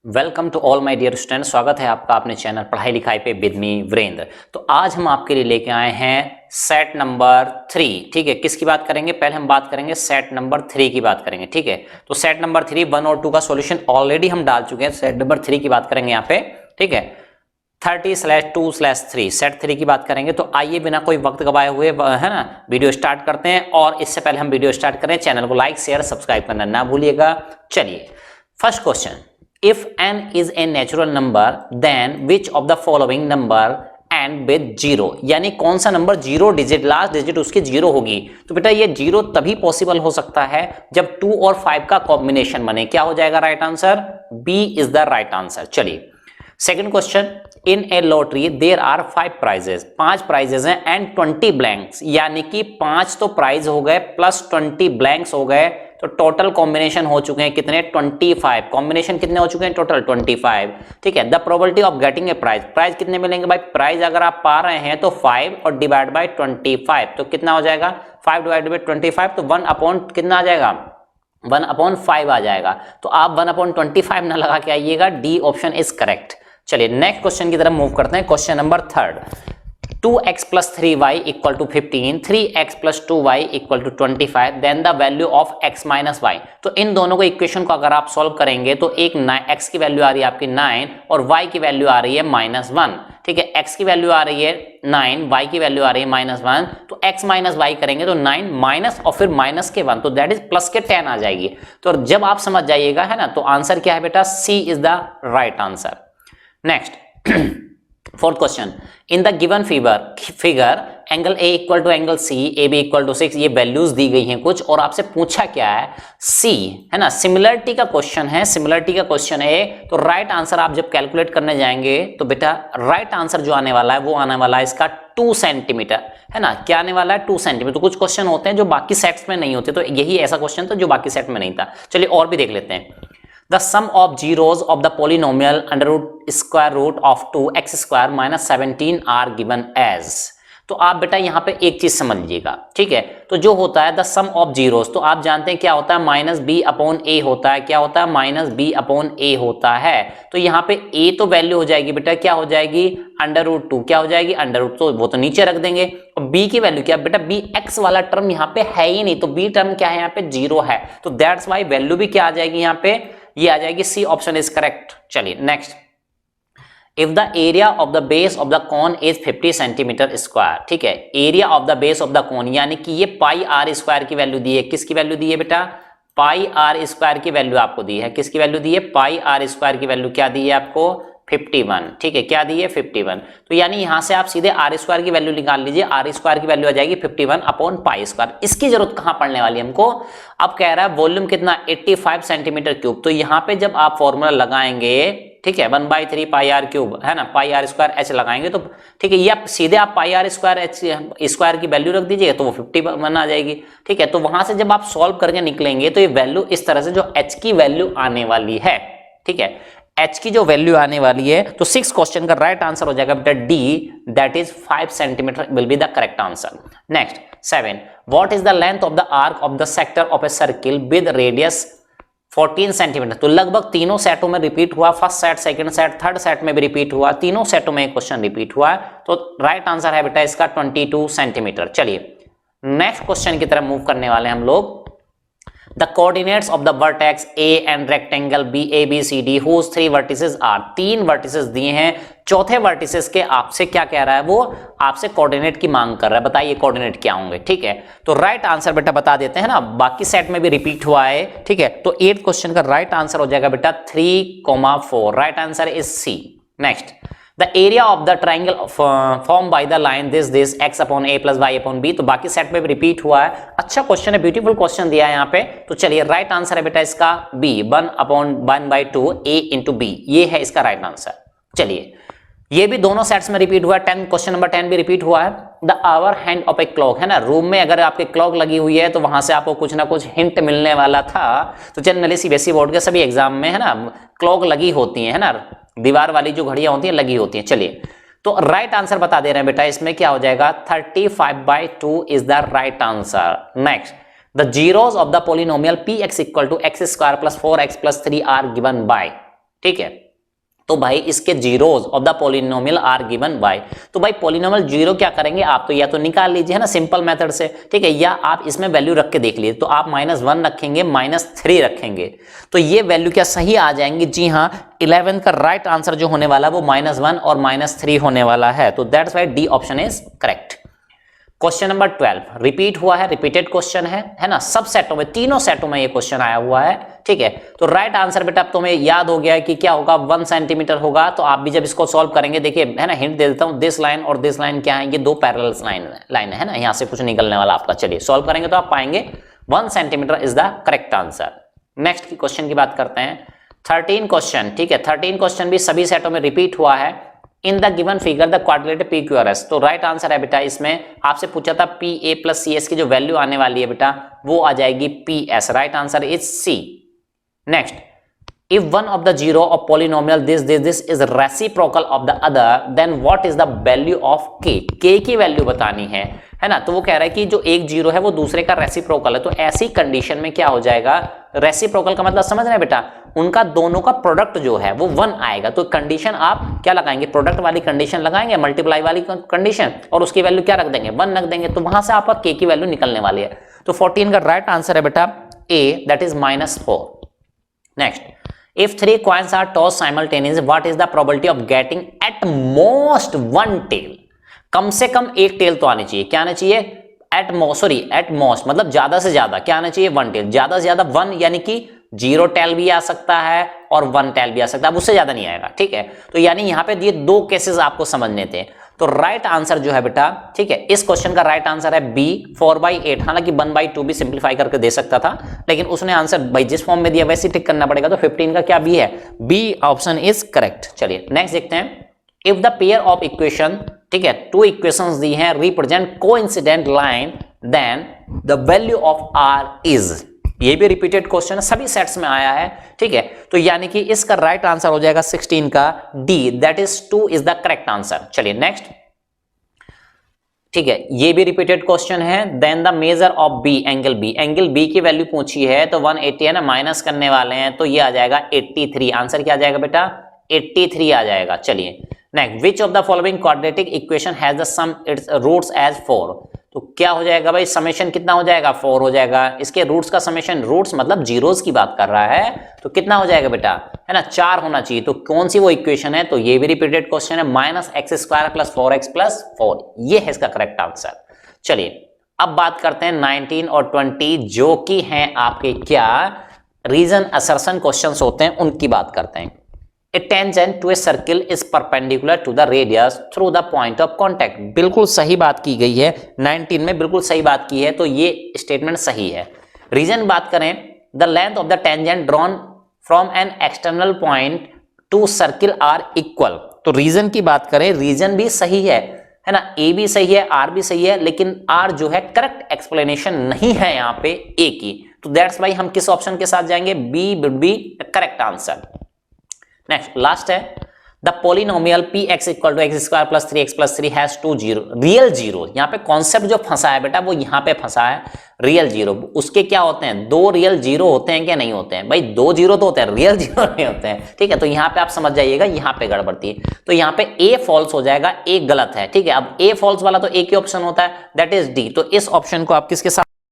Welcome to all my dear student. स्वागत है आपका अपने चैनल पढ़ाई लिखाई पे विद मी वीरेंद्र। तो आज हम आपके लिए लेके आए हैं सेट नंबर 3। ठीक है, किसकी बात करेंगे? पहले हम बात करेंगे सेट नंबर 3 की बात करेंगे। ठीक है, तो सेट नंबर 3 1 और 2 का सॉल्यूशन ऑलरेडी हम डाल चुके हैं। सेट नंबर 3 की बात करेंगे यहाँ पे। ठीक है, 30/2/3 सेट 3 की बात करेंगे। तो आइए बिना कोई वक्त गवाए हुए है ना वीडियो स्टार्ट करते हैं। और इससे पहले हम वीडियो स्टार्ट करें, चैनल को लाइक शेयर सब्सक्राइब करना ना भूलिएगा। चलिए, first question, if n is a natural number then which of the following number end with 0, यानी कौन सा नंबर 0 डिजिट लास्ट डिजिट उसकी 0 होगी। तो बेटा ये 0 तभी पॉसिबल हो सकता है जब 2 और 5 का कॉम्बिनेशन बने। क्या हो जाएगा right answer? B is the right answer. चलिए second question, in a lottery there are 5 prizes, 5 prizes हैं एंड 20 ब्लैंक्स, यानी कि 5 तो प्राइज हो गए प्लस 20 ब्लैंक्स हो गए। तो टोटल कॉम्बिनेशन हो चुके हैं कितने? 25। कॉम्बिनेशन कितने हो चुके हैं? टोटल 25। ठीक है, the probability of getting a prize, prize कितने मिलेंगे भाई? प्राइज अगर आप पा रहे हैं तो 5 और डिवाइड बाय 25, तो कितना हो जाएगा? 5 डिवाइड बाय 25, तो 1 अपॉन कितना आ जाएगा? 1/5 आ जाएगा। तो आप 1/25 ना लगा के आइएगा, डी ऑप्शन इज करेक्ट। चलिए नेक्स्ट क्वेश्चन की तरफ मूव करते हैं। Question number 3, 2x + 3y = 15, 3x + 2y = 25, then the value of x - y। तो इन दोनों को इक्वेशन को अगर आप सॉल्व करेंगे तो एक x की वैल्यू आ रही है आपकी 9 और y की वैल्यू आ रही है -1। ठीक है, x की वैल्यू आ रही है 9, y की वैल्यू आ रही है -1। तो x - y करेंगे तो 9 माइनस और फिर माइनस के 1, तो दैट इज प्लस के 10 आ जाएगी। तो जब आप समझ जाइएगा है ना, तो आंसर क्या है बेटा? C is the right answer. Next fourth question, in the given figure angle A equal to angle C, A B equal to 6, ये वैल्यूज दी गई हैं कुछ और आपसे पूछा क्या है? सी है ना, सिमिलरिटी का क्वेश्चन है, सिमिलरिटी का क्वेश्चन है। तो राइट आंसर आप जब कैलकुलेट करने जाएंगे तो बेटा राइट आंसर जो आने वाला है वो आने वाला है इसका 2 सेंटीमीटर, है ना। क्या आने वाला है? 2 सेंटीमीटर। तो कुछ क्वेश्चन होते हैं जो बाकी सेट्स में नहीं होते, तो यही ऐसा क्वेश्चन था जो बाकी सेट में नहीं था। चलिए और भी देख लेते हैं। The sum of zeros of the polynomial √√2 x² - 17 are given as। तो आप बेटा यहाँ पे एक चीज समझ लीजिएगा। ठीक है, तो जो होता है द सम ऑफ जीरोस, तो आप जानते हैं क्या होता है? -b/a होता है। क्या होता है? -b/a होता है। तो यहाँ पे a तो वैल्यू हो जाएगी बेटा, क्या हो जाएगी? √2। क्या हो जाएगी? √2, तो वो तो नीचे रख देंगे। और b की वैल्यू क्या बेटा? bx वाला टर्म यहाँ पे है ही नहीं, तो b टर्म क्या है? यहाँ पे 0 है। तो दैट्स वाई वैल्यू भी क्या आ जाएगी यहाँ पे? ये आ जाएगी सी ऑप्शन इज करेक्ट। चलिए next, if the area of the base of the cone is 50 centimetre square. ठीक है, area of the base of the cone, यानी कि ये πr² की वैल्यू दी है। किसकी वैल्यू दी है बेटा? πr² की वैल्यू आपको दी है। किसकी वैल्यू दी है? πr² की वैल्यू क्या दी है आपको? 51। ठीक है, क्या दी है? 51। तो यानी यहां से आप सीधे r² की वैल्यू निकाल लीजिए। r² की वैल्यू आ जाएगी 51/π²। इसकी जरूरत कहां पड़ने वाली है हमको? अब कह रहा है वॉल्यूम कितना? 85 सेंटीमीटर क्यूब। तो यहां पे जब आप फॉर्मूला लगाएंगे, ठीक है, 1/3 πr³ है ना, πr² लगाएंगे तो ठीक है, ये आप सीधे आप πr² की वैल्यू रख दीजिएगा तो वो 51 आ जाएगी। ठीक है, तो वहां से जब आप सॉल्व करके निकलेंगे तो ये वैल्यू इस तरह से जो h की वैल्यू आने वाली है, ठीक है, h की जो वैल्यू आने वाली है, तो 6 क्वेश्चन का राइट आंसर हो जाएगा बेटा D, that is 5 centimetre will be the correct answer. Next 7, what is the length of the arc of the sector of a circle with radius 14 centimetre. तो लगभग तीनों सेटों में रिपीट हुआ, first set, second set, third set में भी repeat हुआ, तीनों सेटों में क्वेश्चन रिपीट हुआ है। तो राइट आंसर है बेटा इसका 22 सेंटीमीटर। चलिए नेक्स्ट क्वेश्चन की तरफ मूव करने वाले हैं हम लोग। The coordinates of the vertex A and rectangle BABCD whose 3 vertices are, 3 vertices दिए हैं, चौथे vertices के आपसे क्या कह रहा है? वो आपसे कोऑर्डिनेट की मांग कर रहा है। बताइए कोऑर्डिनेट क्या होंगे? ठीक है, तो राइट आंसर बेटा बता देते हैं ना, बाकी सेट में भी रिपीट हुआ है। ठीक है, तो 8th क्वेश्चन का राइट आंसर हो जाएगा बेटा 3,4। Right answer is C. Next, the area of the triangle form by the line this x/a + y/b। तो बाकी सेट में भी रिपीट हुआ है। अच्छा क्वेश्चन है, ब्यूटीफुल क्वेश्चन दिया है यहाँ पे। तो चलिए राइट आंसर है बेटा इसका b, 1/1/2 a × b, ये है इसका राइट आंसर। चलिए ये भी दोनों सेट्स में रिपीट हुआ है। 10 क्वेश्चन नंबर 10 भी रिपीट हुआ है। The hour hand of a clock, है ना, रूम में अगर आपके क्लॉक लगी हुई है तो वहां से आपको कुछ ना कुछ हिंट मिलने वाला था। तो जनरली सीबीएसई बोर्ड के सभी एग्जाम में है ना क्लॉक लगी होती है ना, दीवार वाली जो घड़ियां होती हैं लगी होती हैं। चलिए तो राइट आंसर बता दे रहे हैं बेटा, इसमें क्या हो जाएगा? 35/2 is the right answer. Next, the zeros of the polynomial px = x² + 4x + 3 are given by. ठीक है। तो भाई इसके zeros of the polynomial are given by, तो भाई पॉलिनोमियल जीरो क्या करेंगे आप, तो या तो निकाल लीजिए है ना सिंपल मेथड से, ठीक है, या आप इसमें वैल्यू रख के देख लीजिए। तो आप -1 रखेंगे, -3 रखेंगे, तो ये वैल्यू क्या सही आ जाएंगी? जी हाँ, 11 का राइट आंसर जो होने वाला है वो -1 और -3 होने वाला है। तो that's why D option is correct. Question number 12 repeat हुआ है, रिपीटेड क्वेश्चन है ना, सब सेटों में, तीनों सेटों में ये क्वेश्चन आया हुआ है, ठीक है। तो राइट आंसर बेटा अब तुम्हें याद हो गया है कि क्या होगा, 1 सेंटीमीटर होगा। तो आप भी जब इसको सॉल्व करेंगे, देखिए है ना, हिंट दे देता हूं, दिस लाइन और दिस लाइन क्या है, ये दो पैरेलल लाइन है ना, यहां से कुछ निकलने वाला आपका। चलिए सॉल्व करेंगे तो आप पाएंगे 1 centimetre is the correct answer. Next की क्वेश्चन की बात करते हैं, 13 क्वेश्चन, ठीक है। 13 क्वेश्चन भी सभी सेटों में रिपीट हुआ है। In the given figure the quadrilateral P Q R S, तो राइट आंसर है बेटा, इसमें आपसे पूछा था P A plus C S की जो वैल्यू आने वाली है बेटा वो आ जाएगी P S. Right answer is C. Next, if one of the zero of polynomial this is reciprocal of the other, then what is the value of K की वैल्यू बतानी है ना। तो वो कह रहा है कि जो एक जीरो है वो दूसरे का रेसिप्रोकल है, तो ऐसी कंडीशन में क्या हो जाएगा, रेसिप्रोकल का मतलब समझ रहे हैं बेटा, उनका दोनों का प्रोडक्ट जो है वो 1 आएगा। तो कंडीशन आप क्या लगाएंगे, प्रोडक्ट वाली कंडीशन लगाएंगे, मल्टीप्लाई वाली कंडीशन, और उसकी वैल्यू क्या रख देंगे, 1 रख देंगे। तो वहां से आपका के की वैल्यू निकलने वाली है। तो 14 का राइट आंसर है बेटा A, that is -4। Next, if 3 coins are tossed simultaneously, what is the probability of getting at most 1 tail? कम से कम एक टेल तो आनी चाहिए, क्या आना चाहिए, एट मोस्ट मतलब ज्यादा से ज्यादा क्या आना चाहिए, 1 टेल, ज्यादा से ज्यादा 1, यानी कि 0 टेल भी आ सकता है और 1 टेल भी आ सकता है, अब उससे ज्यादा नहीं आएगा, ठीक है। तो यानी यहां पे ये 2 केसेस आपको समझने थे। तो राइट आंसर जो है बेटा, ठीक है, इस क्वेश्चन का राइट आंसर है बी, 4/8। हालांकि 1/2 भी सिंप्लीफाई करके दे सकता था, लेकिन उसने आंसर भाई जिस फॉर्म में दिया वैसे टिक करना पड़ेगा। तो 15 का क्या बी है, बी ऑप्शन इज करेक्ट। चलिए नेक्स्ट देखते हैं, if the pair of equation, ठीक है, 2 इक्वेशंस दी हैं, represent coincident line, then the value of R is, ये भी रिपीटेड क्वेश्चन है, सभी सेट्स में आया है, ठीक है। तो यानी कि इसका राइट आंसर हो जाएगा 16 का D, that is 2 is the correct answer. चलिए नेक्स्ट, ठीक है, ये भी रिपीटेड क्वेश्चन है। Then the measure of B, angle B, angle B की वैल्यू पूछी है, तो 180 है ना, माइनस करने वाले हैं, तो ये आ जाएगा 83। आंसर क्या आ जाएगा बेटा, 83 आ जाएगा। चलिए next, which of the following quadratic equation has the sum its roots as 4, तो क्या हो जाएगा भाई, समेशन कितना हो जाएगा, 4 हो जाएगा। इसके रूट्स का समेशन, रूट्स मतलब जीरोस की बात कर रहा है, तो कितना हो जाएगा बेटा, है ना, 4 होना चाहिए। तो कौन सी वो इक्वेशन है, तो ये भी रिपीटेड क्वेश्चन है, -x² + 4x + 4, ये है इसका करेक्ट आंसर। चलिए अब बात करते हैं 19 और 20, जो कि हैं आपके क्या रीजन असर्शन क्वेश्चंस होते हैं, उनकी बात करते हैं। A tangent to a circle is perpendicular to the radius through the point of contact, बिल्कुल सही बात की गई है, 19 में बिल्कुल सही बात की है, तो ये स्टेटमेंट सही है। रीजन बात करें, the length of the tangent drawn from an external point to circle are equal, तो रीजन की बात करें, रीजन भी सही है ना, ए भी सही है, आर भी सही है, लेकिन आर जो है करेक्ट एक्सप्लेनेशन नहीं है यहाँ पे ए की, तो दैट्स वाई हम किस ऑप्शन के साथ जाएंगे, B would be correct answer. Next last है, the polynomial px = x² + 3x + 3 has 2 zero, real zero. यहाँ पे कॉन्सेप्ट जो फंसा है बेटा वो यहाँ पे फंसा है, रियल जीरो। उसके क्या होते हैं, 2 रियल जीरो होते हैं क्या, नहीं होते हैं भाई, 2 जीरो तो होते हैं, रियल जीरो नहीं होते हैं, ठीक है। तो यहाँ पे आप समझ जाइएगा, यहाँ पे गड़बड़ थी, तो यहाँ पे ए फॉल्स हो जाएगा, ए गलत है, ठीक है। अब ए फॉल्स वाला तो ए की ऑप्शन होता है, दैट इज डी, तो इस ऑप्शन को आप किसके साथ